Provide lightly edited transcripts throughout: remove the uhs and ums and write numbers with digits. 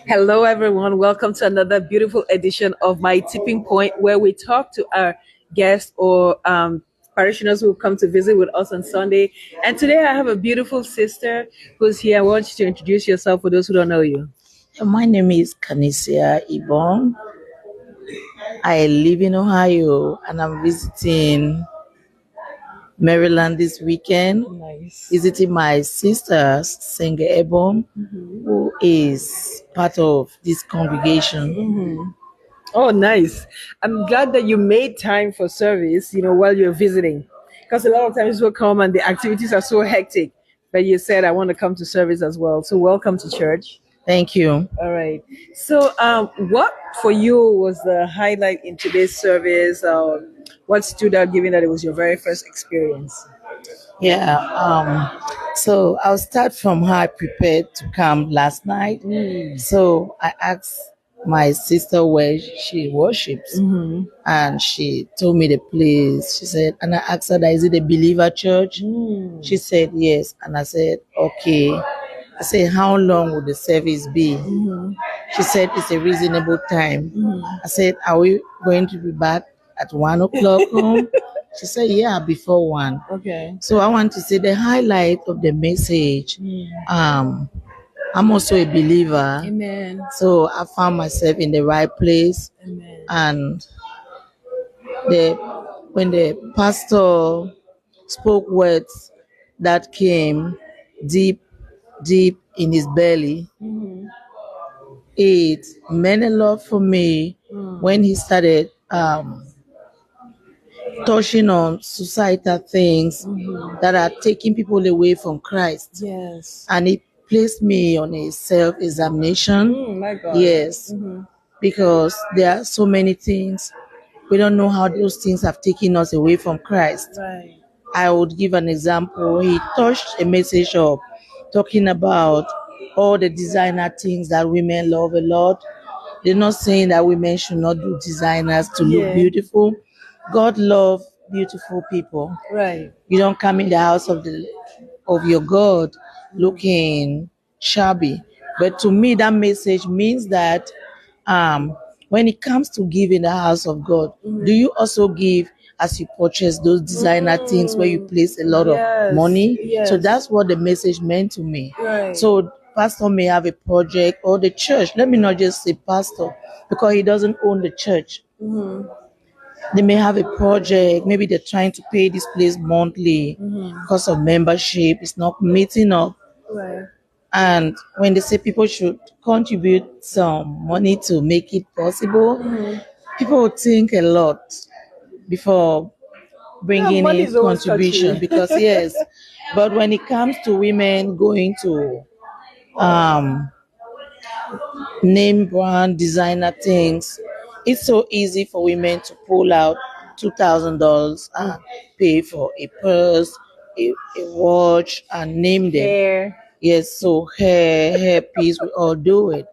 Hello, everyone. Welcome to another beautiful edition of My Tipping Point, where we talk to our guests or parishioners who come to visit with us on Sunday. And today I have a beautiful sister who's here. I want you to introduce yourself for those who don't know you. My name is Kanesia Ebung. I live in Ohio and I'm visiting Maryland this weekend, Nice. visiting my sister, Singer Ebung, who is part of this congregation. Oh, nice. I'm glad that you made time for service, while you're visiting. Because a lot of times people come and the activities are so hectic. But you said, I want to come to service as well. So, welcome to church. Thank you. All right. So, what for you was the highlight in today's service? What stood out, given that it was your very first experience? Yeah. So I'll start from how I prepared to come last night. So I asked my sister where she worships, and she told me the place. She said, and I asked her, is it a believer church? She said yes, and I said okay. I said, how long would the service be? She said it's a reasonable time. I said, are we going to be back at 1 o'clock home? She said, yeah, before 1. Okay. So I want to say the highlight of the message. I'm also a believer. Amen. So I found myself in the right place. Amen. And when the pastor spoke words that came deep in his belly, it meant a lot for me when he started touching on societal things that are taking people away from Christ. Yes. And it placed me on a self-examination. My God. Yes, because there are so many things. We don't know how those things have taken us away from Christ. Right. I would give an example. He touched a message of talking about all the designer things that women love a lot. They're not saying that women should not do designers to look beautiful. God loves beautiful people. Right. You don't come in the house of your God looking shabby. But to me, that message means that when it comes to giving the house of God, do you also give as you purchase those designer things where you place a lot of money? Yes. So that's what the message meant to me. Right. So pastor may have a project, or the church. Let me not just say pastor, because he doesn't own the church. They may have a project. Maybe they're trying to pay this place monthly because of membership. It's not meeting up. Right. And when they say people should contribute some money to make it possible, people would think a lot before bringing money in is always contribution. touchy. Because yes, but when it comes to women going to name brand designer things, it's so easy for women to pull out $2,000 and pay for a purse, a watch, and name them. Hair. Yes, so hair piece, we all do it.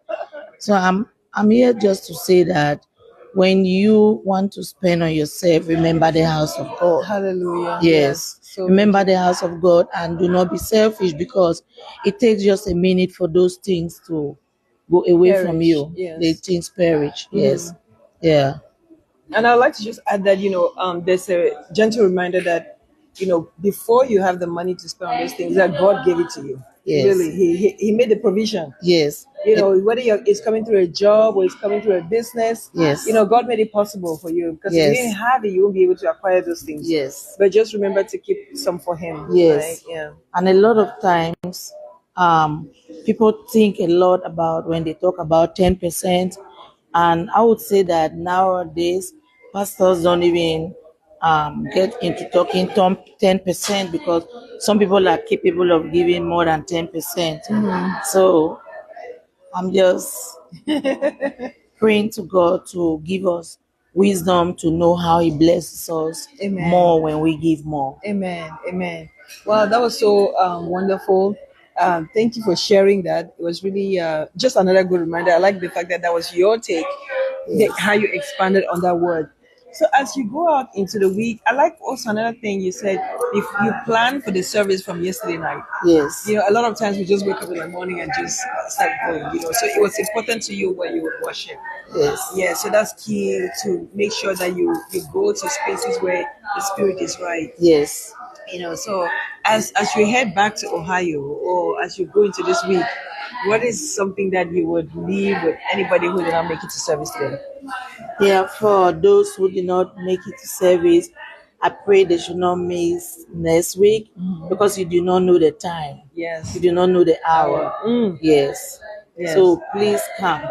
So I'm here just to say that when you want to spend on yourself, remember the house of God. Hallelujah. Yes. So Remember the house of God, and do not be selfish, because it takes just a minute for those things to go away from Perish, you. yes. The things perish. Yes. Yeah. And I'd like to just add that, there's a gentle reminder that, before you have the money to spend on those things, that God gave it to you. Yes. Really, he made the provision. Yes. Whether it's coming through a job or it's coming through a business, Yes. God made it possible for you. Because if you didn't have it, you won't be able to acquire those things. Yes. But just remember to keep some for Him. Yes. Right? Yeah. And a lot of times, people think a lot about when they talk about 10%. And I would say that nowadays, pastors don't even get into talking 10%, because some people are capable of giving more than 10%. So I'm just praying to God to give us wisdom to know how He blesses us more when we give more. Amen. Amen. Well, that was so wonderful. Thank you for sharing that. It was really just another good reminder. I like the fact that that was your take, how you expanded on that word. So as you go out into the week, I like also another thing you said, if you plan for the service from yesterday night. Yes. You know, a lot of times we just wake up in the morning and just start going, you know. So it was important to you when you would worship. Yes. Yeah, so that's key to make sure that you go to spaces where the spirit is right. Yes. You know, so as you head back to Ohio or as you go into this week, what is something that you would leave with anybody who did not make it to service today? Yeah, for those who did not make it to service, I pray they should not miss next week because you do not know the time. Yes. You do not know the hour. Yes. Yes. So please come.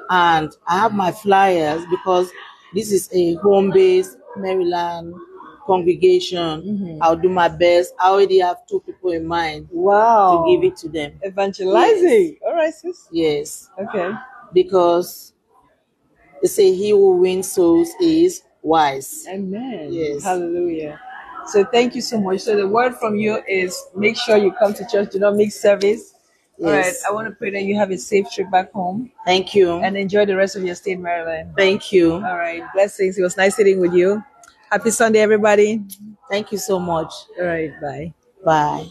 And I have my flyers because this is a home-based Maryland congregation. I'll do my best. I already have 2 people in mind Wow. to give it to them. Evangelizing. All right, sis. Yes. Okay. Because they say he who wins souls is wise. Amen. Yes. Hallelujah. So thank you so much. So the word from you is make sure you come to church. Do not make service. All right. Yes. I want to pray that you have a safe trip back home Thank you. and enjoy the rest of your stay in Maryland. Thank you. All right. Blessings. It was nice sitting with you. Happy Sunday, everybody. Thank you so much. All right. Bye. Bye.